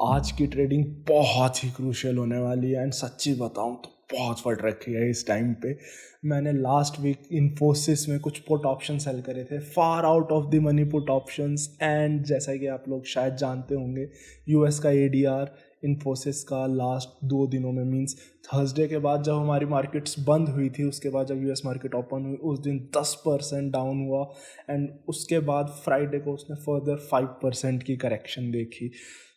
आज की ट्रेडिंग बहुत ही क्रूशियल होने वाली है एंड सच्ची बताऊं तो बहुत फट रखी है इस टाइम पे। मैंने लास्ट वीक इन्फोसिस में कुछ पुट ऑप्शन सेल करे थे, फार out of the money put options. And जैसा कि आप लोग शायद जानते होंगे, यूएस का एडीआर इन्फोसिस का लास्ट 2 दिनों में मींस थर्सडे के बाद जब हमारी मार्केट्स बंद हुई थी, उसके बाद जब यूएस मार्केट ओपन हुई उस दिन 10% डाउन हुआ एंड उसके बाद फ्राइडे को उसने फर्दर 5% की करेक्शन देखी।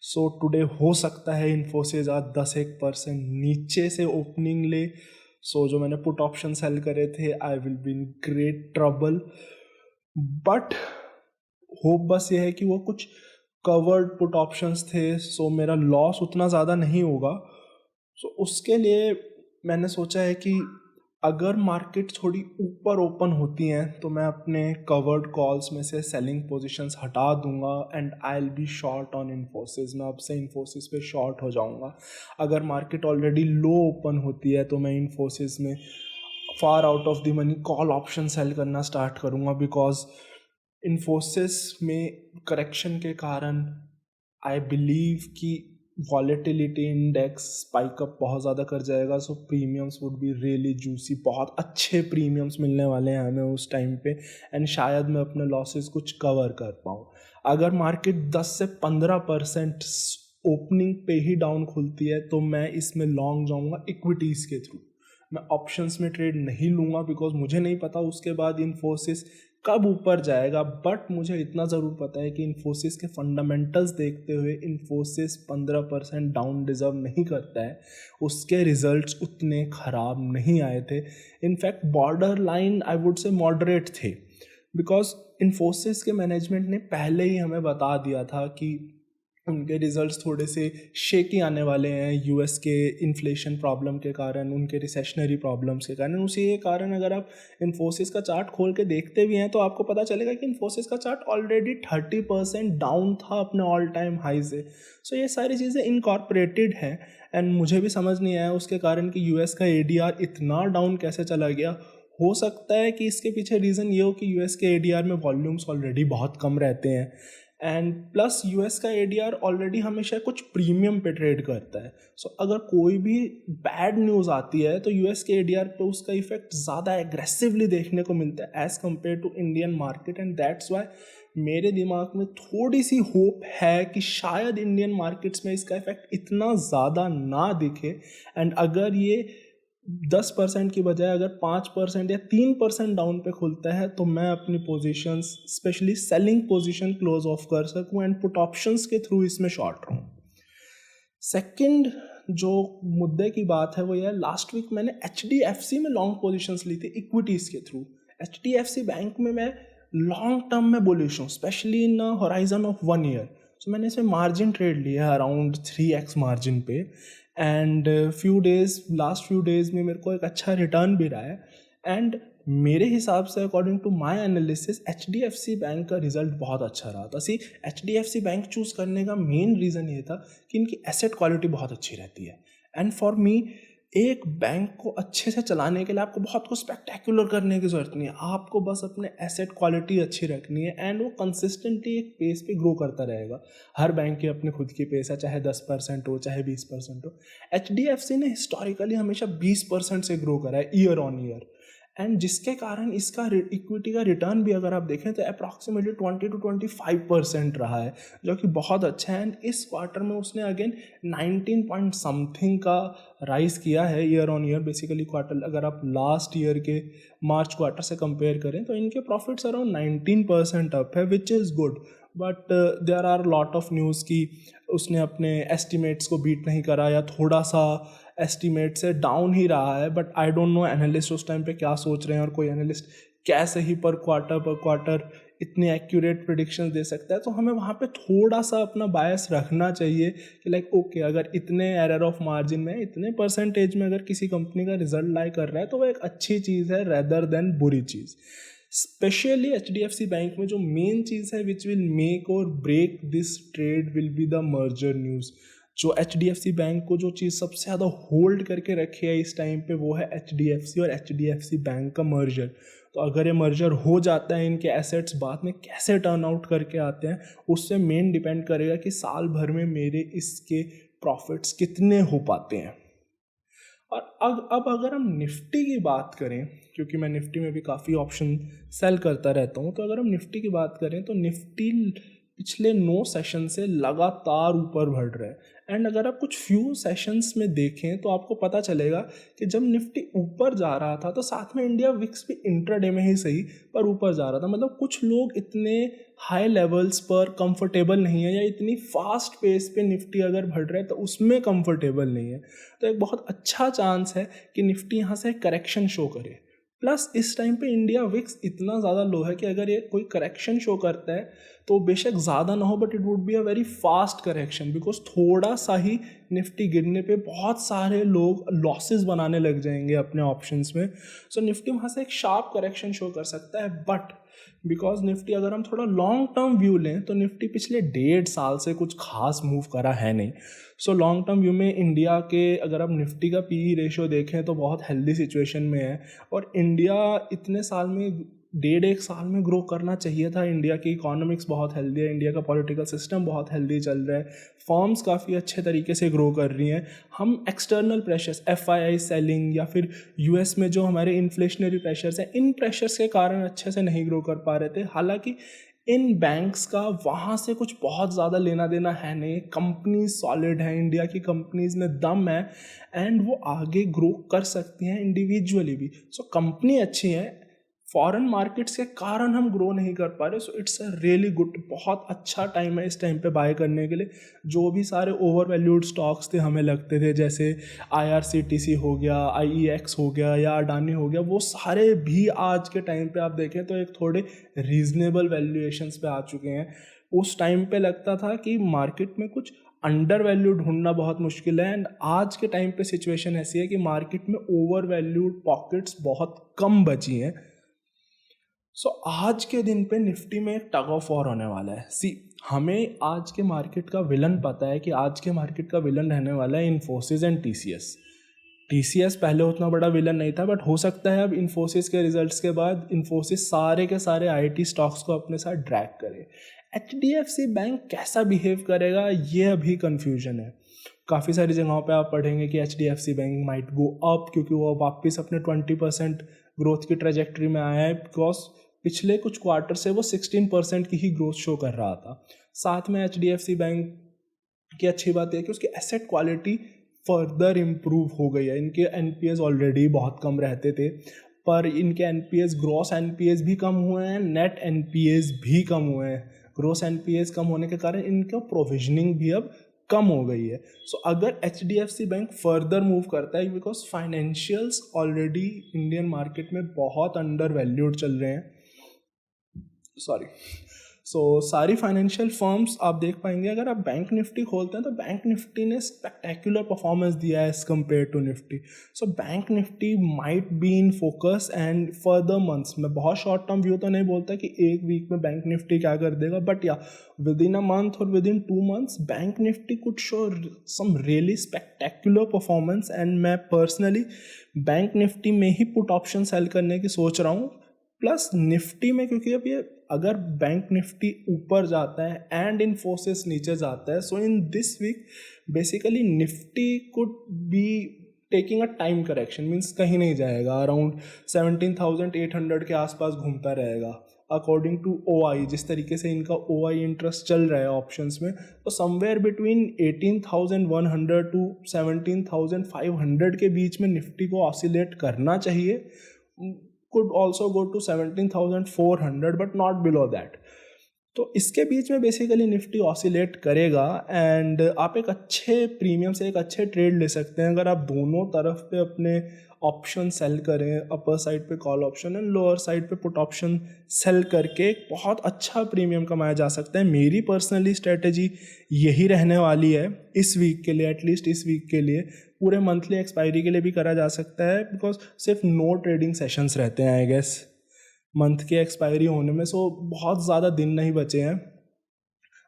सो टुडे हो सकता है इन्फोसिस आज 10-1% नीचे से ओपनिंग ले। सो जो मैंने पुट ऑप्शन सेल करे थे, I will be in great trouble. But hope बस ये है कि वो कुछ कवर्ड पुट ऑप्शंस थे, सो मेरा लॉस उतना ज़्यादा नहीं होगा। सो उसके लिए मैंने सोचा है कि अगर मार्केट थोड़ी ऊपर ओपन होती हैं तो मैं अपने कवर्ड कॉल्स में से सेलिंग पोजीशंस हटा दूंगा and I will be short on Infosys. मैं अब से इन्फोसिस पे शॉर्ट हो जाऊंगा। अगर मार्केट ऑलरेडी लो ओपन होती है तो मैं इन्फोसिस में far out of the money call option sell करना स्टार्ट करूंगा, बिकॉज इन्फोसिस में करेक्शन के कारण आई बिलीव कि वॉलेटिलिटी इंडेक्स स्पाइकअप बहुत ज़्यादा कर जाएगा। So premiums would be really juicy, बहुत अच्छे प्रीमियम्स मिलने वाले हैं हमें उस टाइम पे एंड शायद मैं अपने लॉसेस कुछ कवर कर पाऊँ। अगर मार्केट 10 से 15% ओपनिंग पे ही डाउन खुलती है तो मैं इसमें लॉन्ग जाऊँगा इक्विटीज़ के थ्रू। मैं ऑप्शंस में ट्रेड नहीं लूँगा बिकॉज मुझे नहीं पता उसके बाद इन्फोसिस कब ऊपर जाएगा। बट मुझे इतना ज़रूर पता है कि इन्फोसिस के फंडामेंटल्स देखते हुए इन्फोसिस 15% डाउन डिज़र्व नहीं करता है। उसके रिजल्ट्स उतने ख़राब नहीं आए थे, in fact border line I would say moderate थे, बिकॉज इन्फोसिस के मैनेजमेंट ने पहले ही हमें बता दिया था कि उनके रिजल्ट्स थोड़े से शेकी आने वाले हैं यूएस के इन्फ्लेशन प्रॉब्लम के कारण, उनके रिसेशनरी प्रॉब्लम्स के कारण। उसी के कारण अगर आप इन्फोसिस का चार्ट खोल के देखते भी हैं तो आपको पता चलेगा कि इन्फोसिस का चार्ट ऑलरेडी 30% डाउन था अपने ऑल टाइम हाई से। सो ये सारी चीज़ें इनकॉर्पोरेटेड हैं एंड मुझे भी समझ नहीं आया उसके कारण कि यूएस का एडीआर इतना डाउन कैसे चला गया। हो सकता है कि इसके पीछे रीज़न ये हो कि यूएस के एडीआर में वॉल्यूम्स ऑलरेडी बहुत कम रहते हैं एंड प्लस यूएस का एडीआर ऑलरेडी हमेशा कुछ प्रीमियम पे ट्रेड करता है। सो अगर कोई भी बैड न्यूज़ आती है तो यूएस के एडीआर पे उसका इफेक्ट ज़्यादा एग्रेसिवली देखने को मिलता है as compare to Indian market. And that's why मेरे दिमाग में थोड़ी सी होप है कि शायद इंडियन मार्केट्स में इसका इफेक्ट इतना ज़्यादा ना दिखे एंड अगर ये 10% की बजाय अगर 5% या 3% डाउन पे खुलता है तो मैं अपनी positions specially selling position close off कर सकूं एंड पुट ऑप्शंस के थ्रू इसमें शॉर्ट रहूं। सेकंड जो मुद्दे की बात है वो यह, लास्ट वीक मैंने HDFC में लॉन्ग पोजीशंस ली थी इक्विटीज़ के थ्रू। HDFC बैंक में मैं लॉन्ग टर्म में बुलिश हूँ, specially in horizon of 1 year. So मैंने इसमें मार्जिन ट्रेड लिया है अराउंड 3x मार्जिन पे एंड लास्ट फ्यू डेज में मेरे को एक अच्छा रिटर्न भी रहा है। एंड मेरे हिसाब से according to my analysis HDFC bank का रिजल्ट बहुत अच्छा रहा था। HDFC बैंक चूज़ करने का मेन रीज़न ये था कि इनकी एसेट क्वालिटी बहुत अच्छी रहती है एंड फॉर मी एक बैंक को अच्छे से चलाने के लिए आपको बहुत कुछ स्पेक्टेकुलर करने की ज़रूरत नहीं है, आपको बस अपने एसेट क्वालिटी अच्छी रखनी है एंड वो कंसिस्टेंटली एक पेस पे ग्रो करता रहेगा। हर बैंक की अपनी खुद की पेस है, चाहे 10% हो चाहे 20% हो। HDFC ने हिस्टोरिकली हमेशा 20% से ग्रो करा है ईयर ऑन ईयर एंड जिसके कारण इसका इक्विटी का रिटर्न भी अगर आप देखें तो अप्रॉक्सीमेटली 20 to 25% रहा है, जो कि बहुत अच्छा है। एंड इस क्वार्टर में उसने अगेन 19 पॉइंट समथिंग का राइज किया है year on year. Basically quarter अगर आप लास्ट ईयर के मार्च क्वार्टर से कंपेयर करें तो इनके प्रॉफिट्स अराउंड 19% अप है, which is good. But there are lot of news कि उसने अपने एस्टिमेट्स को बीट नहीं करा या थोड़ा सा एस्टिमेट से डाउन ही रहा है। But I don't know analyst उस टाइम पे क्या सोच रहे हैं और कोई एनालिस्ट कैसे ही पर क्वार्टर इतनी एक्यूरेट प्रिडिक्शन दे सकता है। तो हमें वहाँ पे थोड़ा सा अपना बायस रखना चाहिए कि लाइक ओके, अगर इतने एरर ऑफ मार्जिन में इतने परसेंटेज में अगर किसी कंपनी का रिजल्ट लाई कर रहा है तो वो एक अच्छी चीज़ है रेदर देन बुरी चीज़। स्पेशली HDFC बैंक में जो मेन चीज़ है विच विल मेक और break this trade will be the merger news. जो HDFC बैंक को जो चीज़ सबसे ज़्यादा होल्ड करके रखी है इस टाइम पे वो है HDFC और HDFC बैंक का मर्जर। तो अगर ये मर्जर हो जाता है, इनके एसेट्स बाद में कैसे टर्न आउट करके आते हैं, उससे मेन डिपेंड करेगा कि साल भर में मेरे इसके प्रॉफिट्स कितने हो पाते हैं। और अब अगर हम निफ्टी की बात करें, क्योंकि मैं निफ्टी में भी काफ़ी ऑप्शन सेल करता रहता हूँ, तो अगर हम निफ्टी की बात करें तो निफ्टी पिछले 9 सेशन से लगातार ऊपर बढ़ रहा है। एंड अगर आप कुछ फ्यू सेशंस में देखें तो आपको पता चलेगा कि जब निफ्टी ऊपर जा रहा था तो साथ में इंडिया विक्स भी इंट्राडे में ही सही पर ऊपर जा रहा था। मतलब कुछ लोग इतने हाई लेवल्स पर कंफर्टेबल नहीं है, या इतनी फास्ट पेस पे निफ्टी अगर बढ़ रहा है तो उसमें कंफर्टेबल नहीं है। तो एक बहुत अच्छा चांस है कि निफ्टी यहाँ से करेक्शन शो करे। प्लस इस टाइम पे इंडिया विक्स इतना ज़्यादा लो है कि अगर ये कोई करेक्शन शो करता है तो बेशक ज़्यादा ना हो, but it would be a very fast correction, because थोड़ा सा ही निफ्टी गिरने पे बहुत सारे लोग लॉसेस बनाने लग जाएंगे अपने ऑप्शंस में। सो निफ्टी वहाँ से एक शार्प करेक्शन शो कर सकता है। बट बिकॉज निफ्टी अगर हम थोड़ा लॉन्ग टर्म व्यू लें तो निफ्टी पिछले 1.5 साल से कुछ खास मूव करा है नहीं। सो लॉन्ग टर्म व्यू में इंडिया के अगर आप निफ्टी का पीई रेशियो देखें तो बहुत हेल्दी सिचुएशन में है, और इंडिया इतने साल में 1.5 साल में ग्रो करना चाहिए था। इंडिया की इकोनॉमिक्स बहुत हेल्दी है, इंडिया का पॉलिटिकल सिस्टम बहुत हेल्दी चल रहा है, फर्म्स काफ़ी अच्छे तरीके से ग्रो कर रही हैं। हम एक्सटर्नल प्रेशर्स, एफआईआई सेलिंग या फिर यूएस में जो हमारे इन्फ्लेशनरी प्रेशर्स हैं, इन प्रेशर्स के कारण अच्छे से नहीं ग्रो कर पा रहे थे। हालांकि इन बैंक्स का वहाँ से कुछ बहुत ज़्यादा लेना देना है नहीं, कंपनी सॉलिड है, इंडिया की कंपनीज में दम है एंड वो आगे ग्रो कर सकती हैं इंडिविजुअली भी। सो कंपनी अच्छी है, फॉरेन मार्केट्स के कारण हम ग्रो नहीं कर पा रहे। So it's a really good, बहुत अच्छा टाइम है इस टाइम पे बाय करने के लिए। जो भी सारे ओवर वैल्यूड स्टॉक्स थे हमें लगते थे, जैसे IRCTC हो गया, IEX हो गया या अडानी हो गया, वो सारे भी आज के टाइम पे आप देखें तो एक थोड़े रीजनेबल वैल्यूएशंस पे आ चुके हैं। उस टाइम पे लगता था कि मार्केट में कुछ अंडर वैल्यू ढूंढना बहुत मुश्किल है, एंड आज के टाइम पे सिचुएशन ऐसी है कि मार्केट में ओवर वैल्यूड पॉकेट्स बहुत कम बची हैं। सो आज के दिन पे निफ्टी में एक टग ऑफ वॉर होने वाला है। हमें आज के मार्केट का विलन पता है कि आज के मार्केट का विलन रहने वाला है इन्फोसिस एंड टीसीएस पहले उतना बड़ा विलन नहीं था, बट हो सकता है अब इन्फोसिस के रिजल्ट्स के बाद इन्फोसिस सारे के सारे आईटी स्टॉक्स को अपने साथ ड्रैग करे। HDFC बैंक कैसा बिहेव करेगा ये अभी कन्फ्यूजन है। काफ़ी सारी जगहों पे आप पढ़ेंगे कि HDFC bank might go up, क्योंकि वो वापस अपने 20% ग्रोथ की ट्रेजेक्ट्री में आया है, बिकॉज पिछले कुछ क्वार्टर से वो 16% की ही ग्रोथ शो कर रहा था। साथ में HDFC बैंक की अच्छी बात है कि उसकी एसेट क्वालिटी फर्दर इम्प्रूव हो गई है। इनके NPS ऑलरेडी बहुत कम रहते थे, पर इनके NPS, ग्रॉस NPS भी कम हुए हैं, नेट NPS भी कम हुए हैं। ग्रॉस NPS कम होने के कारण इनका प्रोविजनिंग भी अब कम हो गई है। सो अगर HDFC बैंक फर्दर मूव करता है, because financials already Indian market में बहुत अंडर वैल्यूड चल रहे हैं, सो सारी फाइनेंशियल फर्म्स आप देख पाएंगे, अगर आप बैंक निफ्टी खोलते हैं तो बैंक निफ्टी ने स्पेक्टेकुलर परफॉर्मेंस दिया है as compare to Nifty. So bank Nifty might be in focus and further months. मैं बहुत शॉर्ट टर्म व्यू तो नहीं बोलता कि एक वीक में बैंक निफ्टी क्या कर देगा, बट या विद इन अ मंथ और within 2 months bank Nifty could show some really spectacular performance. And मैं पर्सनली बैंक निफ्टी में ही पुट ऑप्शन सेल करने की सोच रहा हूँ। प्लस निफ्टी में, क्योंकि अब ये अगर बैंक निफ्टी ऊपर जाता है एंड इन्फोसिस नीचे जाता है, so in this week basically Nifty could be taking a time correction, means कहीं नहीं जाएगा, अराउंड 17,800 के आसपास घूमता रहेगा अकॉर्डिंग टू OI। जिस तरीके से इनका OI इंटरेस्ट चल रहा है ऑप्शंस में, तो समवेयर बिटवीन 18,100 टू 17,500 के बीच में निफ्टी को ऑसिलेट करना चाहिए। could also go to 17,400 but not below that। तो इसके बीच में बेसिकली निफ्टी ऑसिलेट करेगा, एंड आप एक अच्छे प्रीमियम से एक अच्छे ट्रेड ले सकते हैं अगर आप दोनों तरफ पे अपने ऑप्शन सेल करें, अपर साइड पे call option and lower side पे पुट ऑप्शन सेल करके एक बहुत अच्छा प्रीमियम कमाया जा सकता है। मेरी पर्सनली स्ट्रेटेजी यही रहने वाली है इस वीक के लिए, एटलीस्ट इस वीक के लिए। पूरे मंथली एक्सपायरी के लिए भी करा जा सकता है, बिकॉज सिर्फ 9 ट्रेडिंग सेशंस रहते हैं आई गेस मंथ के एक्सपायरी होने में, सो बहुत ज़्यादा दिन नहीं बचे हैं।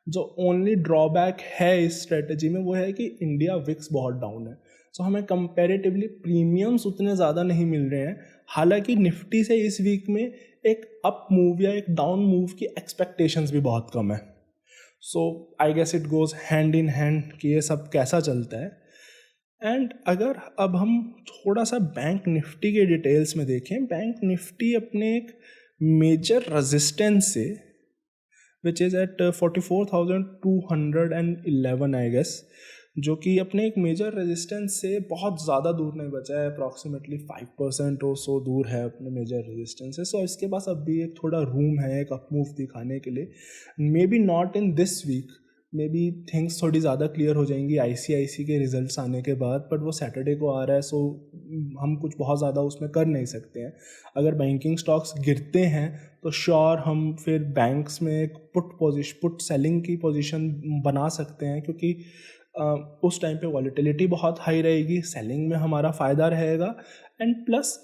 जो ओनली ड्रॉबैक है इस स्ट्रेटजी में वो है कि इंडिया विक्स बहुत डाउन है। सो हमें कंपैरेटिवली प्रीमियम्स उतने ज़्यादा नहीं मिल रहे हैं। हालांकि निफ्टी से इस वीक में एक अप मूव या एक डाउन मूव की एक्सपेक्टेशंस भी बहुत कम है। So I guess it goes hand in hand कि ये सब कैसा चलता है। एंड अगर अब हम थोड़ा सा बैंक निफ्टी के डिटेल्स में देखें, बैंक निफ्टी अपने एक मेजर रेजिस्टेंस से which is at 44,211 I guess, जो कि अपने एक मेजर रेजिस्टेंस से बहुत ज़्यादा दूर नहीं बचा है, अप्रॉक्सीमेटली 5% और सो दूर है अपने मेजर रेजिस्टेंस से। सो इसके पास अब भी एक थोड़ा रूम है एक अप मूव दिखाने के लिए। Maybe not in this week, maybe things थोड़ी ज़्यादा क्लियर हो जाएंगी आईसीआईसी के रिजल्ट्स आने के बाद, बट वो सैटरडे को आ रहा है, सो हम कुछ बहुत ज़्यादा उसमें कर नहीं सकते हैं। अगर बैंकिंग स्टॉक्स गिरते हैं तो श्योर हम फिर बैंक्स में एक पुट सेलिंग की पोजीशन बना सकते हैं, क्योंकि उस टाइम पे वॉलेटिलिटी बहुत हाई रहेगी, सेलिंग में हमारा फ़ायदा रहेगा। एंड प्लस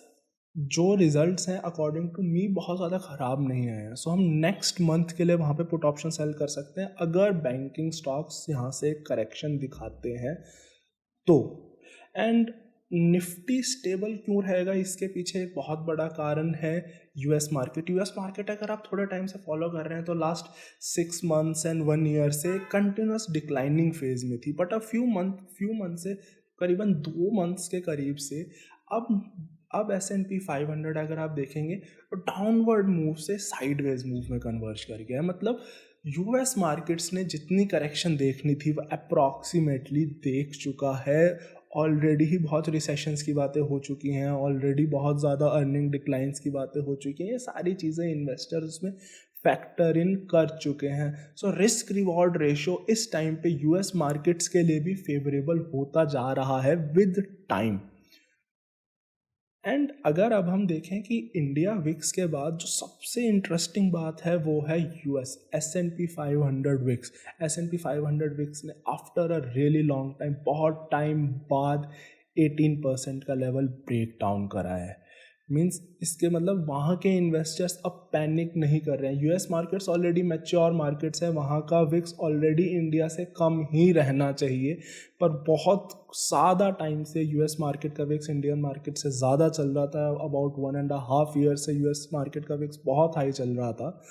जो रिजल्ट्स हैं अकॉर्डिंग टू मी बहुत ज़्यादा ख़राब नहीं आए हैं, सो हम नेक्स्ट मंथ के लिए वहाँ पे पुट ऑप्शन सेल कर सकते हैं अगर बैंकिंग स्टॉक्स यहाँ से करेक्शन दिखाते हैं तो। एंड निफ्टी स्टेबल क्यों रहेगा, इसके पीछे एक बहुत बड़ा कारण है यूएस मार्केट। यूएस मार्केट अगर आप थोड़े टाइम से फॉलो कर रहे हैं तो लास्ट 6 मंथ्स एंड 1 ईयर से कंटिन्यूस डिक्लाइनिंग फेज में थी, बट फ्यू मंथ से करीबन 2 मंथ्स के करीब से अब S&P 500 अगर आप देखेंगे तो डाउनवर्ड मूव से साइडवेज मूव में कन्वर्ज कर गया है। मतलब यूएस मार्केट्स ने जितनी करेक्शन देखनी थी वो अप्रॉक्सीमेटली देख चुका है। ऑलरेडी ही बहुत रिसेशंस की बातें हो चुकी हैं, ऑलरेडी बहुत ज़्यादा अर्निंग डिक्लाइंस की बातें हो चुकी हैं, ये सारी चीज़ें इन्वेस्टर्स उसमें फैक्टर इन कर चुके हैं। सो रिस्क रिवॉर्ड रेशो इस टाइम पे यूएस मार्केट्स के लिए भी फेवरेबल होता जा रहा है विद टाइम। एंड अगर अब हम देखें कि इंडिया विक्स के बाद जो सबसे इंटरेस्टिंग बात है वो है US S&P 500 VIX. S&P 500 VIX ने after a really long time, बहुत टाइम बाद 18% का लेवल ब्रेक डाउन करा है। मीन्स इसके मतलब वहाँ के इन्वेस्टर्स अब पैनिक नहीं कर रहे हैं। US markets already mature markets है, वहाँ का विक्स ऑलरेडी इंडिया से कम ही रहना चाहिए, पर बहुत ज़्यादा टाइम से यूएस मार्केट का विक्स इंडियन मार्केट से ज़्यादा चल रहा था। अबाउट 1.5 ईयर से यूएस मार्केट का विक्स बहुत हाई चल रहा था।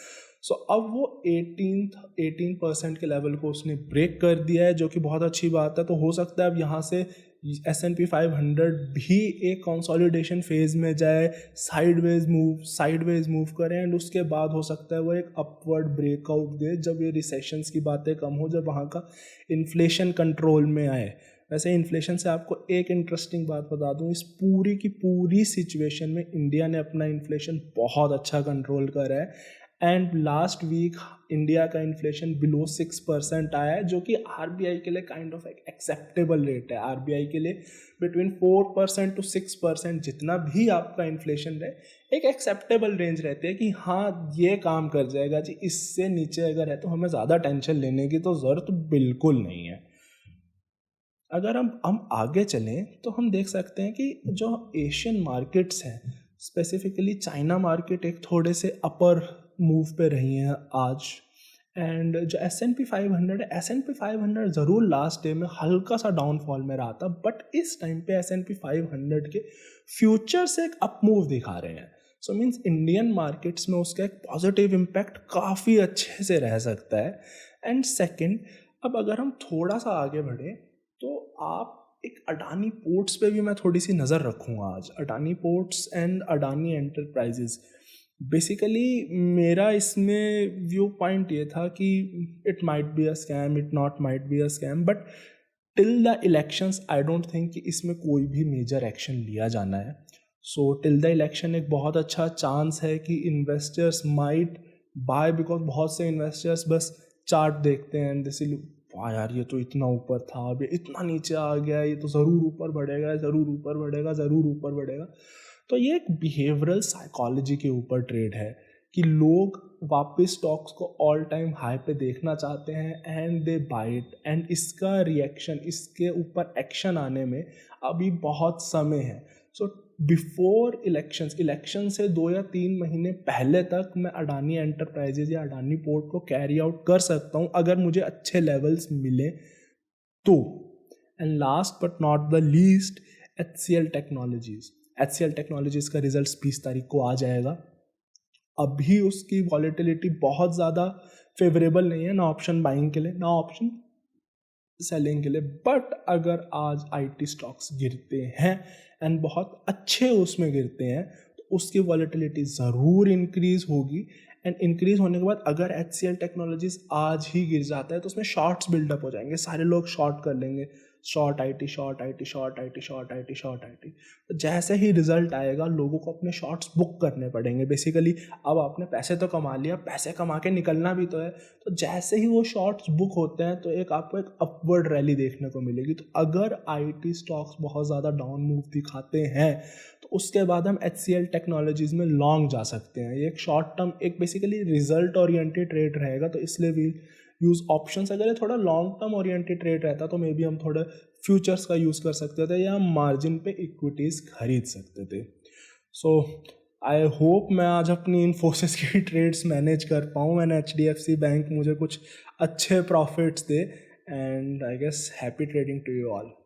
सो अब वो 18% के लेवल को उसने ब्रेक कर दिया है, जो कि बहुत अच्छी बात है। तो हो सकता है अब यहाँ से S&P 500 भी एक कंसोलिडेशन फेज में जाए, साइडवेज मूव करें, एंड उसके बाद हो सकता है वो एक अपवर्ड ब्रेकआउट दे जब ये रिसेशंस की बातें कम हो, जब वहाँ का इन्फ्लेशन कंट्रोल में आए। वैसे इन्फ्लेशन से आपको एक इंटरेस्टिंग बात बता दूं, इस पूरी की पूरी सिचुएशन में इंडिया ने अपना इन्फ्लेशन बहुत अच्छा कंट्रोल करा है। एंड लास्ट वीक इंडिया का इन्फ्लेशन बिलो 6% आया है, जो कि आरबीआई के लिए काइंड ऑफ एक एक्सेप्टेबल रेट है। आरबीआई के लिए बिटवीन 4% to 6% जितना भी आपका इन्फ्लेशन रहे एक एक्सेप्टेबल रेंज रहती है कि हाँ ये काम कर जाएगा जी। इससे नीचे अगर है तो हमें ज़्यादा टेंशन लेने की तो ज़रूरत बिल्कुल नहीं है। अगर हम आगे चलें तो हम देख सकते हैं कि जो एशियन मार्केट्स हैं, स्पेसिफिकली चाइना मार्केट एक थोड़े से अपर मूव पे रही हैं आज। एंड जो S&P 500 है, S&P 500 ज़रूर लास्ट डे में हल्का सा डाउनफॉल में रहा था, बट इस टाइम पे S&P 500 के फ्यूचर से एक अप मूव दिखा रहे हैं। सो मीन्स इंडियन मार्केट्स में उसका एक पॉजिटिव इम्पैक्ट काफ़ी अच्छे से रह सकता है। एंड सेकेंड, अब अगर हम थोड़ा सा आगे बढ़े तो आप एक अडानी पोर्ट्स पे भी मैं थोड़ी सी नज़र रखूँगा आज। Adani ports and Adani enterprises, basically मेरा इसमें व्यू पॉइंट ये था कि it might be a scam, it not might be a scam, but till the elections I don't think कि इसमें कोई भी मेजर एक्शन लिया जाना है। सो टिल द इलेक्शन एक बहुत अच्छा चांस है कि इन्वेस्टर्स माइट बाय, बिकॉज बहुत से इन्वेस्टर्स बस चार्ट देखते हैं एंड दिस, वाह यार ये तो इतना ऊपर था, अब ये इतना नीचे आ गया, ये तो ज़रूर ऊपर बढ़ेगा, ज़रूर ऊपर बढ़ेगा, ज़रूर ऊपर बढ़ेगा। तो ये एक बिहेवियरल साइकोलॉजी के ऊपर ट्रेड है कि लोग वापस स्टॉक्स को ऑल टाइम हाई पे देखना चाहते हैं and they buy it. And इसका रिएक्शन, इसके ऊपर एक्शन आने में अभी बहुत समय है। सो बिफोर इलेक्शन से 2 या 3 महीने पहले तक मैं अडानी एंटरप्राइजेज या अडानी पोर्ट को कैरी आउट कर सकता हूँ अगर मुझे अच्छे लेवल्स मिले तो। And last but not the least HCL technologies. HCL technologies का रिजल्ट 20 तारीख को आ जाएगा। अभी उसकी वॉलेटिलिटी बहुत ज़्यादा फेवरेबल नहीं है, ना ऑप्शन बाइंग के लिए ना ऑप्शन सेलिंग के लिए। बट अगर आज IT स्टॉक्स गिरते हैं एंड बहुत अच्छे उसमें गिरते हैं तो उसकी वॉलेटिलिटी ज़रूर इंक्रीज़ होगी। एंड इंक्रीज़ होने के बाद अगर HCL टेक्नोलॉजीज़ आज ही गिर जाता है तो उसमें शॉर्ट्स बिल्डअप हो जाएंगे, सारे लोग शॉर्ट कर लेंगे, short IT, short IT, short IT, short IT, short IT। तो जैसे ही रिजल्ट आएगा लोगों को अपने शॉर्ट्स बुक करने पड़ेंगे बेसिकली। अब आपने पैसे तो कमा लिया, पैसे कमा के निकलना भी तो है, तो जैसे ही वो शॉर्ट्स बुक होते हैं तो आपको एक अपवर्ड रैली देखने को मिलेगी। तो अगर IT स्टॉक्स बहुत ज़्यादा डाउन मूव दिखाते हैं तो उसके बाद हम HCL टेक्नोलॉजीज़ में लॉन्ग जा सकते हैं। ये एक शॉर्ट टर्म, एक बेसिकली रिजल्ट ओरिएंटेड ट्रेड रहेगा, तो इसलिए भी यूज़ ऑप्शंस। अगर ये थोड़ा लॉन्ग टर्म ओरिएंटेड ट्रेड रहता तो मे बी हम थोड़ा फ्यूचर्स का यूज़ कर सकते थे या हम मार्जिन पे इक्विटीज़ खरीद सकते थे। सो आई होप मैं आज अपनी इन्फोसिस की ट्रेड्स मैनेज कर पाऊँ एंड HDFC बैंक मुझे कुछ अच्छे प्रॉफिट्स दे। And I guess happy trading to you all.